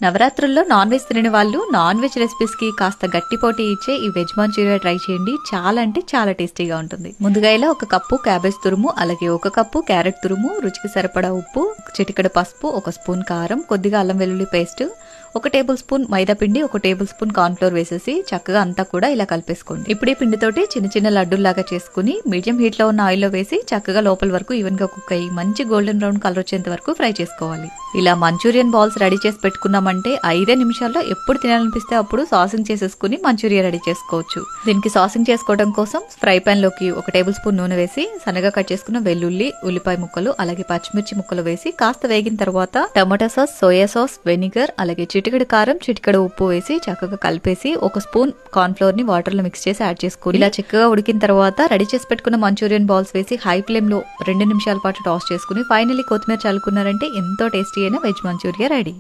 నవరాత్రుల్లో non veg తినని వాళ్ళు నాన్ వెజ్ రెసిపీస్ కి కాస్త గట్టి పోటీ ఇచ్చే ఈ వెజ్ మంచూరియా ట్రై చేయండి. చాలా అంటే చాలా టేస్టీగా ఉంటుంది. ముందుగా ఇలా 1 కప్పు క్యాబేజ్ తురుము, అలాగే 1 కప్పు క్యారెట్ తురుము, రుచికి సరిపడా ఉప్పు, చిటికెడు పసుపు, 1 స్పూన్ కారం, కొద్దిగా అల్లం వెల్లుల్లి పేస్ట్, 1 టేబుల్ స్పూన్ మైదా పిండి, 1 టేబుల్ స్పూన్ కార్న్ ఫ్లోర్ వేసేసి చక్కగా అంతా కూడా ఇలా కలిపేసుకోండి. ఇప్పుడు ఈ పిండితోటి చిన్న చిన్న లడ్డూల్లాగా చేసుకుని మీడియం హీట్ లో ఉన్న ఆయిల్ లో వేసి చక్కగా లోపల వరకు ఈవెన్ గా కుక్ అయ్యి మంచి గోల్డెన్ బ్రౌన్ కలర్ వచ్చేంత వరకు ఫ్రై చేసుకోవాలి. ఇలా మంచూరియన్ బాల్స్ రెడీ చేసి పెట్టుకున్నామంటే 5 నిమిషాల్లో ఎప్పుడు తినాలనిపిస్తే అప్పుడు సాసింగ్ చేసేసుకుని మంచూరియా రెడీ చేసుకోవచ్చు. దీనికి సాసింగ్ చేసుకోవడం కోసం ఫ్రై పాన్ లోకి 1 టేబుల్ స్పూన్ నూనె వేసి సన్నగా కట్ చేసుకున్న వెల్లుల్లి, ఉల్లిపాయ ముక్కలు, అలాగే పచ్చిమిర్చి ముక్కలు వేసి కాస్త వేగిన తర్వాత టమాటా సాస్, సోయా సాస్, వెనిగర్, అలాగే చిటికెడు కారం, చిటికెడు ఉప్పు వేసి చక్కగా కలిపేసి 1 స్పూన్ కార్న్ ఫ్లోర్ ని వాటర్ లో మిక్స్ చేసి యాడ్ చేసుకుని ఇలా చక్కగా ఉడికిన తర్వాత రెడీ చేసి పెట్టుకున్న మంచూరియన్ బాల్స్ వేసి హై ఫ్లేమ్ లో 2 నిమిషాల పాటు టాస్ చేసుకుని ఫైనల్లీ కొత్తిమీర చల్లుకున్నారంటే ఎంతో టేస్టీ అయిన వెజ్ మంచూరియా రెడీ.